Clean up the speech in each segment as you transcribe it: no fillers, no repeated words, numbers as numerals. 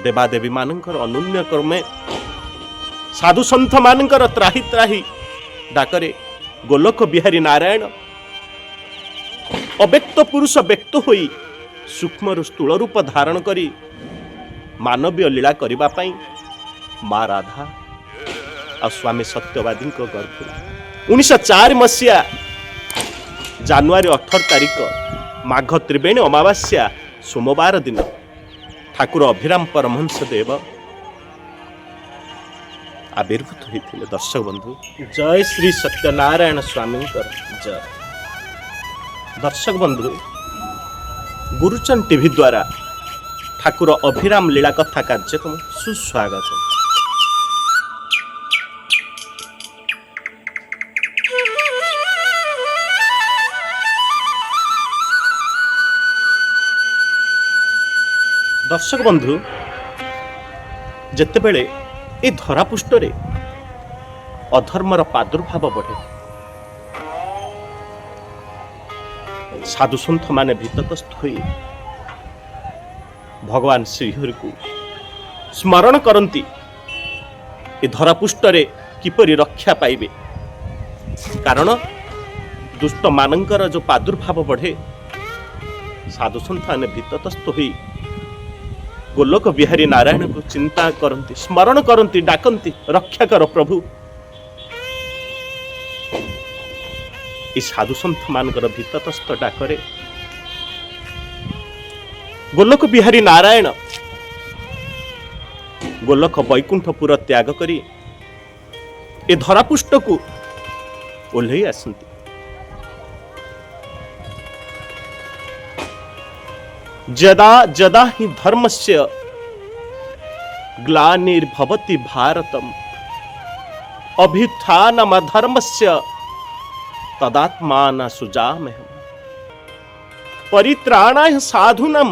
देवादेवी मानकर अनुन्य क्रमे साधु सन्थ मानकर त्राही त्राही डाकरे गोलोक बिहारी नारायण अव्यक्त पुरुष व्यक्त होई सूक्ष्म स्थूल रूप धारण करी मानवीय लीला करबा पई माँ राधा आ स्वामी सत्यवादी गर्भ 1904 मसीहा जानुआरी 18 तारिख माघ त्रिवेणी अमावास्या सोमवार दिन ठाकुर अभिराम परमहंस देव आविर्भूत होते। दर्शक बंधु जय श्री सत्यनारायण स्वामी जय। दर्शक बंधु गुरुचन टीवी द्वारा ठाकुर अभिराम लीला कथा कार्यक्रम सुस्वागत। दर्शक बंधु जेतेबेले ए धरापृष्ठरे अधर्मर प्रादुर्भाव बढ़े साधु सन्थ माने भीततस्थ होई भगवान श्रीहरि को स्मरण करती ए धरापृष्ठरे किपरि रक्षा पाइबे। कारण दुष्ट मानकर जो प्रादुर्भाव बढ़े साधु सन्थ माने भीततस्थ होई गोलोक बिहारी नारायण को चिंता करती स्मरण करती डाकती रक्षा कर प्रभु। इस साधु सन्थ मानकर भीततस्थ डाकरे गोलोक बिहारी नारायण गोलोक वैकुंठपुर त्याग करी ए धरापृष्ठ को ओल्है आसंती। जदा जदा हि धर्मस्य ग्लानिर्भवति भारतम अभ्युत्थानमधर्मस्य तदात्मान सुजाम्यहम् परित्राणाय साधूनां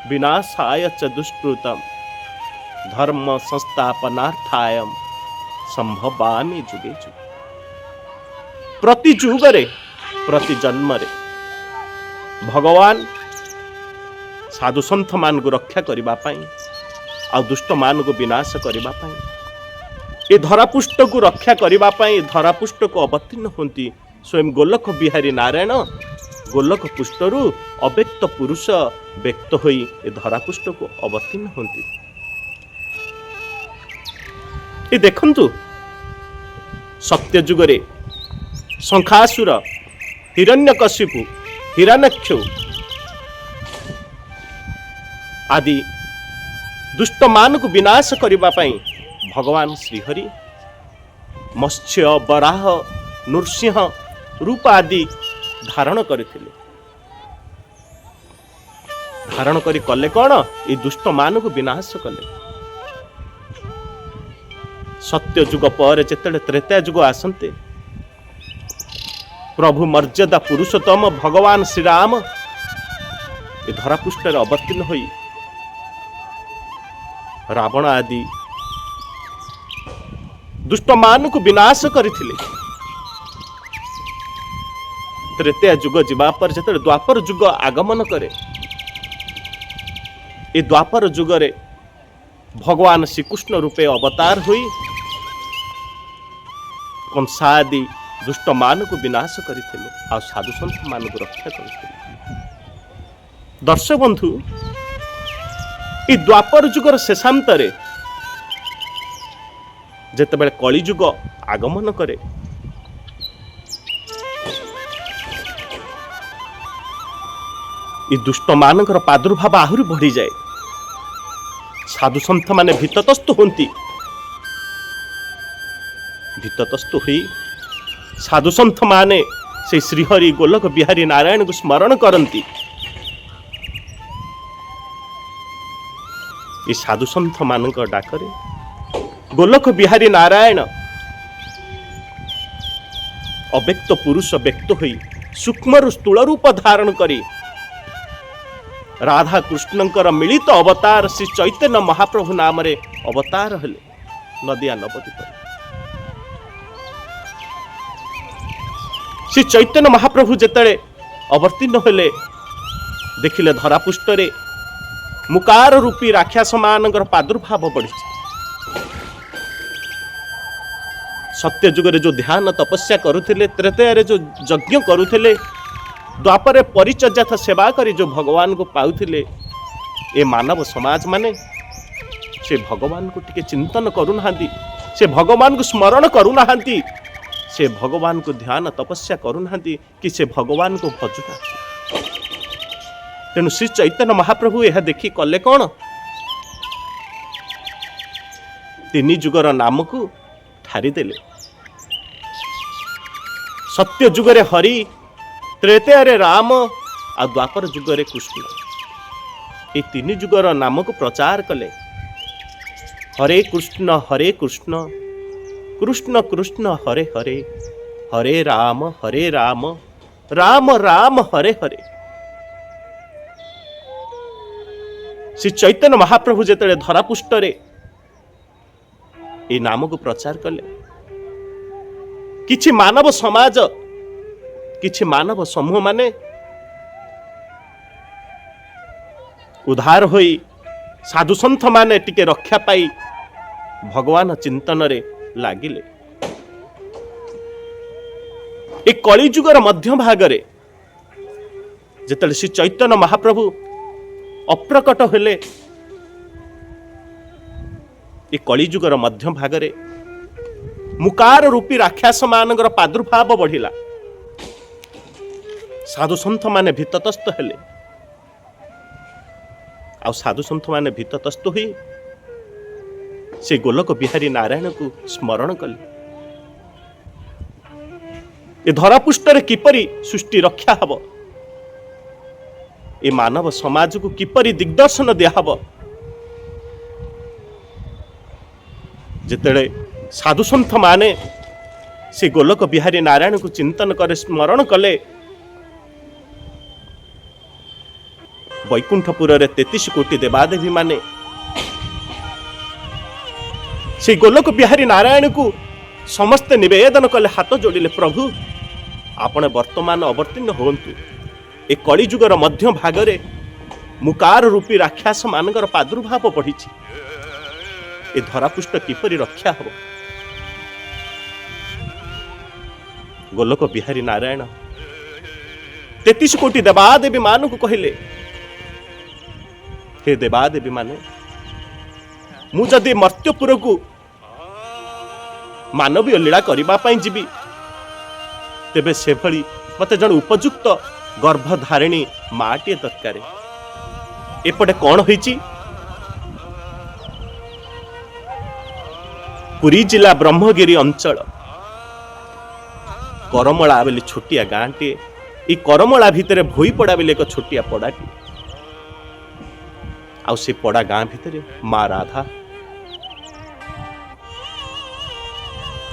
विनाशाय च दुष्कृतं धर्म संस्थापनार्थाय संभवामि जुगे जुगे। प्रति जुगरे प्रति जन्मरे भगवान साधु सन्थ मान को रक्षा करबा पई आ दुष्ट मान को विनाश करबा पई ए धरापृष्ठ को रक्षा करबा पई धरापृष्ठ को अवतीर्ण होती स्वयं गोलोक बिहारी नारायण गोलोक पृष्ठरु अव्यक्त पुरुष व्यक्त होई ए धरापृष्ठ को अवतीर्ण होती। ए देखंतु सत्य जुगरे शंखासुर हिरण्यकशिपु हिरण्यक्ष आदि दुष्ट मान को विनाश करबा पई भगवान श्रीहरि मत्स्य वराह नृसिंह रूप आदि धारण करथिले। धारण करी कले कौन ए दुष्ट मान को विनाश कले। सत्य जुग पर जेतेले त्रेता जुग आसंते प्रभु मर्यादा पुरुषोत्तम भगवान श्री राम ए धरापृष्ठ अवतीर्ण होई रावण आदि दुष्ट मान को विनाश करथिले। त्रेता जुग जीवा पर जेते द्वापर जुग आगमन करे ए द्वापर जुगरे भगवान श्रीकृष्ण रूपे अवतार हुई कंसादि दुष्ट मान को विनाश करथिले आ साधु सन्थ मान को रक्षा करथिले। दर्शक बंधु ई द्वापर जुगर शेषांतरे जेतेबेले कली जुग आगमन करे ई दुष्ट मानकर प्रादुर्भाव आहुरी बढ़ी जाए साधु सन्थ माने भीततस्थ होती भीततस्थ हुई साधु सन्थ माने से श्रीहरि गोलोक बिहारी नारायण को स्मरण करती। ये साधु सन्थ मानक डाकरे गोलोक बिहारी नारायण अव्यक्त पुरुष व्यक्त होई सूक्ष्म स्थूल रूप धारण करी राधा कृष्णंकर मिलित अवतार श्री चैतन्य महाप्रभु नाम रे अवतार हेले नदिया नवद्वीप। श्री चैतन्य महाप्रभु जेतले अवतीर्ण हेले देखिले धरापृष्ठरे मुकार रूपी राक्षस मानकर प्रादुर्भाव बढ़ी। सत्य जुगरे जो ध्यान तपस्या करुथिले, त्रेतयारे जो यज्ञ करुथिले, द्वापरे परिचर्या सेवा करी जो भगवान को पाउथिले, ए मानव समाज माने से भगवान को टिके चिंतन करूनाहांती, से भगवान को स्मरण करूनाहांती, से भगवान को ध्यान तपस्या करूनाहांती कि से भगवान को भजुना। तेणु श्री चैतन्य महाप्रभु यह देखी कले कौन, तीन जुगर नाम को ठारिदेले। सत्य जुगरे हरि, त्रेतयारे राम आ द्वापर जुगरे कृष्ण, ये तीन जुगर नाम को प्रचार कले। हरे कृष्ण कृष्ण कृष्ण हरे हरे, हरे राम राम राम हरे हरे। श्री चैतन्य महाप्रभु जेतले धरापुष्टरे ए नाम को प्रचार कले, किछि मानव समाज, किछि मानव समूह माने उद्धार होई, साधु संत माने टिके रक्षा पाई भगवान चिंतन रे लागिले। ए कली जुगर मध्य भागरे जेतले श्री चैतन्य महाप्रभु अप्रकट हेले, ए कली जुगर मध्य भागरे मुकार रूपी राक्षस मानकर प्रादुर्भाव बढ़िला। साधु संत माने भीततस्थ हेले, आ साधु संत माने भीततस्थ हुई से गोलक बिहारी नारायण को स्मरण कले। ए धरापृष्ठरे किपरि सृष्टि रक्षा हब, ए मानव समाज को किपरि दिग्दर्शन दिया हब, जेतेले साधु संत माने से गोलक बिहारी नारायण को चिंतन करे, स्मरण कले, वैकुंठपुर 33 कोटी देवादेवी माने से गोलक बिहारी नारायण को समस्त निवेदन कले, हाथ जोड़िले, प्रभु आपण वर्तमान अवर्तीर्ण होंतु। ए कली जुगर मध्य भागरे मुकार रूपी राक्षस मानकर प्रादुर्भाव बढ़ी, ए धरापृष्ठ किपरि रक्षा हब। गोलक बिहारी नारायण 33 कोटी देवादेवी मान को कहले, हे देवादेवी माने, मु जदि मर्त्यपुर को मानवीय लीला करबा पई जीवी, तेबे से भली मते जण उपयुक्त गर्भधारिणी माटे दरकार। एपटे कौन होईची, पुरी जिला ब्रह्मगिरी अंचल करमला बोली छोटिया गाँटे, ये करमला भितर भोईपड़ा बोली एक छोटिया पड़ाटी, आउ से पड़ा गाँ भितर माँ राधा,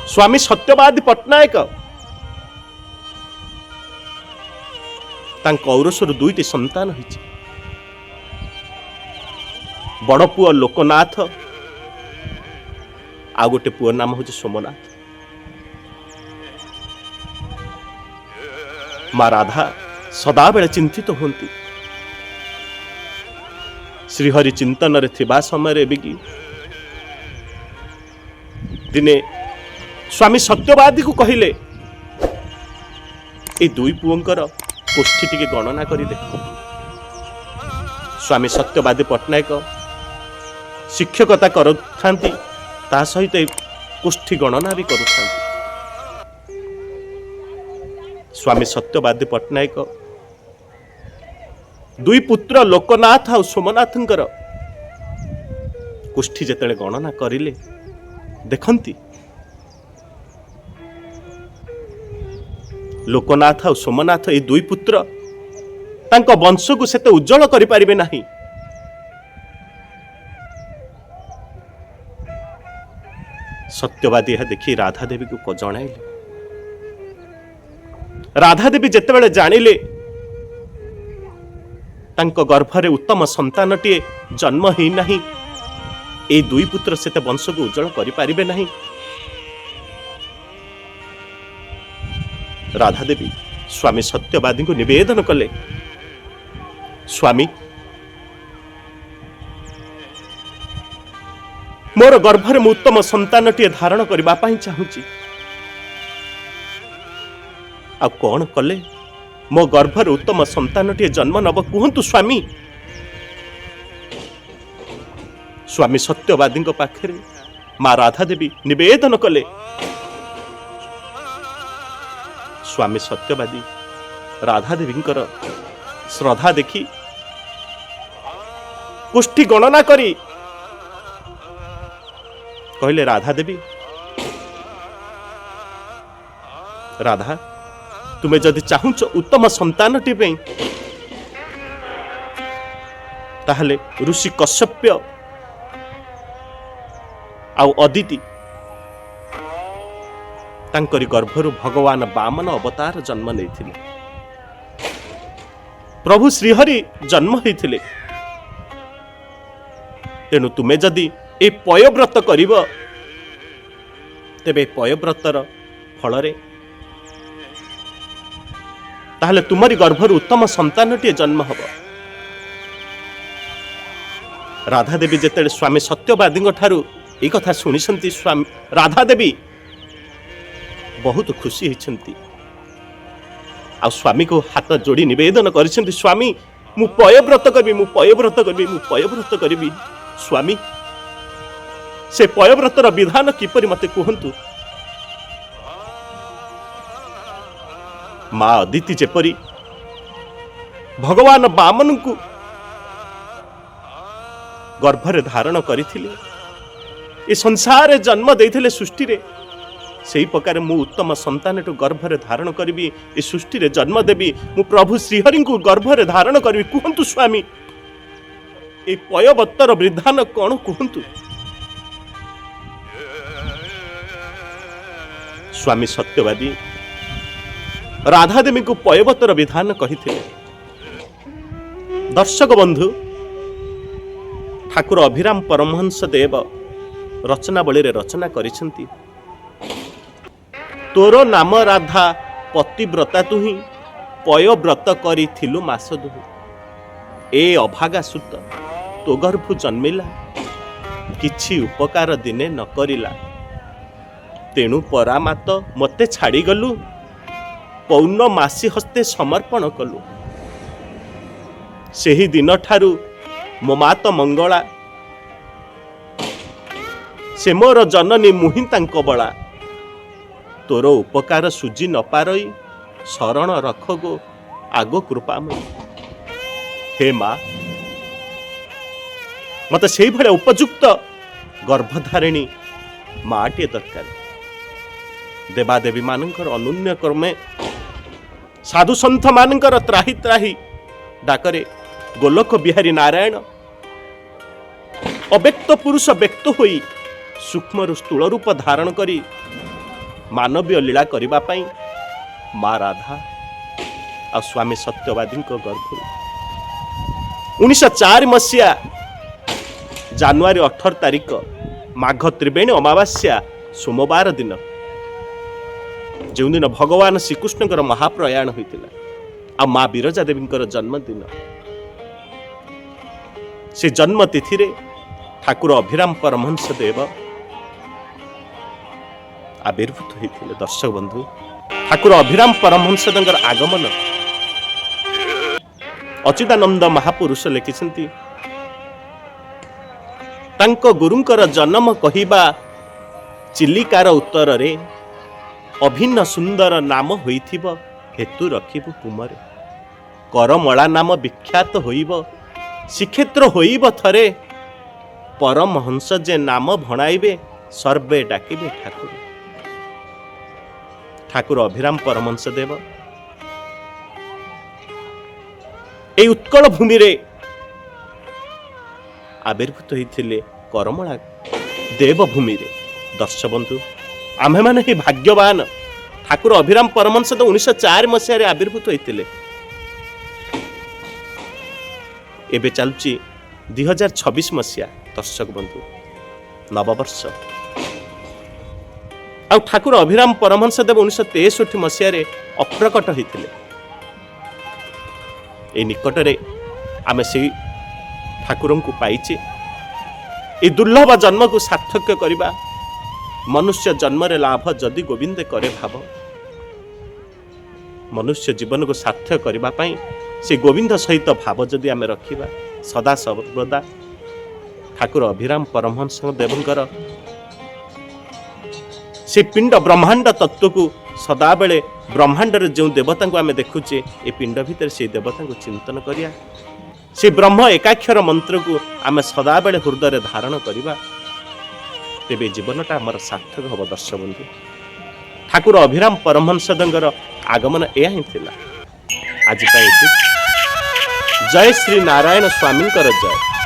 स्वामी सत्यवादी पट्टनायक, तांको औरसर 2टी संतान होईची। बड़ पुओ लोकनाथ, आ गोटे पुओ नाम हूँ सोमनाथ। माँ राधा सदा बेले चिंतित होती, श्रीहरि चिंतन रे थिबा समय भी दिने स्वामी सत्यवादी को कहिले, ए दुई पुओंकर कोष्ठी टिके गणना करी देखो। स्वामी सत्यवादी पट्टनायक शिक्षकता करुथांती, ता सहित कोष्ठी गणना भी करुथांती। स्वामी सत्यवादी पट्टनायक दुई पुत्र लोकनाथ और सोमनाथंकर कोष्ठी जेतेले गणना करिले, देखंती लोकनाथ और सोमनाथ ये दुई पुत्र तांको वंश को सेते उज्जवल करि परिबे नाही। सत्यवादी यह देखी राधा देवी को जणाइले। राधा देवी जेतेबेले जानिले तांको गर्भरे उत्तम संतानटीए जन्म ही नहीं, ए दुई पुत्र सेते वंश को उज्जवल करि परिबे नाही। राधा देवी स्वामी सत्यवादी को निवेदन कले, स्वामी मोर गर्भरे मु उत्तम संतानटीए धारण करबा पई चाहूची। आ कौन कले मो गर्भरे उत्तम संतानटीए जन्म नब कुहंतु स्वामी। स्वामी सत्यवादी पाखरे माँ राधा देवी निवेदन कले। स्वामी सत्यवादी राधा देवी श्रद्धा देखी पुष्टि गणना करी कहले राधा देवी, राधा तुम्हें जदि चाहूच उत्तम संतानटी पे ताहले ऋषि कश्यप्य आउ अदिति तांकरी गर्भरु भगवान वामन अवतार जन्म नहीं। प्रभु श्रीहरि जन्म होइथिले। तेणु तुमे जदि ए पयव्रत करिब तेबे पयव्रतर फलरे ताहले तुमरी गर्भरु उत्तम संतानटीए जन्म हब। राधा देवी जेतेले स्वामी सत्यवादी ठारू ए कथा शुणिसंती स्वामी राधा देवी बहुत खुशी होइछंती। आ स्वामी को हाथ जोड़ी निवेदन करिसेंती, स्वामी मु पयव्रत करबी, मु पयव्रत करबी, मु पयव्रत करबी। स्वामी से पयव्रतर विधान किपरि मते कहंतु। माँ अदिति जेपरी भगवान वामन को गर्भरे धारण करथिले, ए संसार जन्म देथिले सृष्टि रे, सेही प्रकार मु उत्तम संतान गर्भरे धारण करी ए सृष्टि रे जन्म देवी। मु प्रभु श्रीहरि को गर्भरे धारण करी कहतु स्वामी। ए पयवत्तर विधान कौन कहतु। स्वामी सत्यवादी राधा देवी को पयवत्तर विधान कही। दर्शक बंधु, ठाकुर अभिराम परमहंस देव रचनावली रे रचना करिसेंती। तोर नाम राधा पतिव्रता तुही पयव्रत करिथिलु मास दुही। ए अभागा सुत तो गर्भ जन्मिला किछि उपकार दिने न करिला। तेणु परामात मते छाड़ी गलु पौन मासी हस्ते समर्पण कलु। सेही दिन ठारू मो मात मंगला से मोर जननी मुहि तांक बळा। तोर उपकार सुजी न पारई शरण रख गो आगो कृपामयी। हे माँ मत से भाया उपयुक्त गर्भधारिणी माटे दरकार। देवादेवी मानकर अनुन्य कर्मे साधु सन्थ मानकर त्राही त्राही डाकरे गोलोक बिहारी नारायण अव्यक्त पुरुष व्यक्त होई सूक्ष्म स्थूल रूप धारण करी मानवीय लीला करिबा पई माँ राधा आ स्वामी सत्यवादी गर्भ 1904 मसीहा जानुआरी 18 तारिख माघ त्रिवेणी अमावास्या सोमवार दिन जो दिन भगवान श्रीकृष्ण महाप्रयाण होता आ माँ विरजा देवी जन्मदिन। से जन्म तिथि रे ठाकुर अभिराम परमहंस देव आविर्भूत होते। दर्शक बंधु, ठाकुर अभिराम परमहंस आगमन अच्युतानंद महापुरुष लिखिछन्ति। तांको गुरुंकर जन्म कहिबा चिलिकार उत्तर रे अभिन्न सुंदर नाम होइथिब हेतु रखिबु तुमरे। करमला नाम विख्यात होइब श्रीक्षेत्र होइब थरे। परमहंस जे नाम भणाइबे सर्वे डाकिबे ठाकुर। ठाकुर अभिराम परमहंस देव ए उत्कल भूमि रे आविर्भूत होइथिले करमला देवभूमि रे। दर्शक बंधु, आम्हे माने ही भाग्यवान। ठाकुर अभिराम परमहंस 1904 मसीह आविर्भूत होइथिले। एबे चलुची 2026 मसीहा। दर्शक बंधु, नववर्ष। आ ठाकुर अभिराम परमहंस देव 1963 मसीह अप्रकट होइथिले। ए निकटरे आमे से ठाकुर को पाइचे। ए दुर्लभ जन्म को सार्थक करवा मनुष्य जन्म रे लाभ जदि गोविंद करे भाव मनुष्य जीवन को सार्थक करबा पई से गोविंद सहित भाव जदि आमे रखिबा सदा सर्वदा ठाकुर अभिराम परमहंस देवंकर से पिंड ब्रह्मांड तत्व को सदा बेले ब्रह्मांड रे जो देवता को आमे देखुचे ए पिंड भीतर से देवता को चिंतन करिया से ब्रह्म एकाक्षर मंत्र को आमे सदा बेले हृदय रे धारण करिबा तेबे जीवनटा हमर सार्थक हब दर्शक बंधु ठाकुर अभिराम परमहंस देवंकर आगमन एया ही थिला आज जय श्री नारायण स्वामी जय।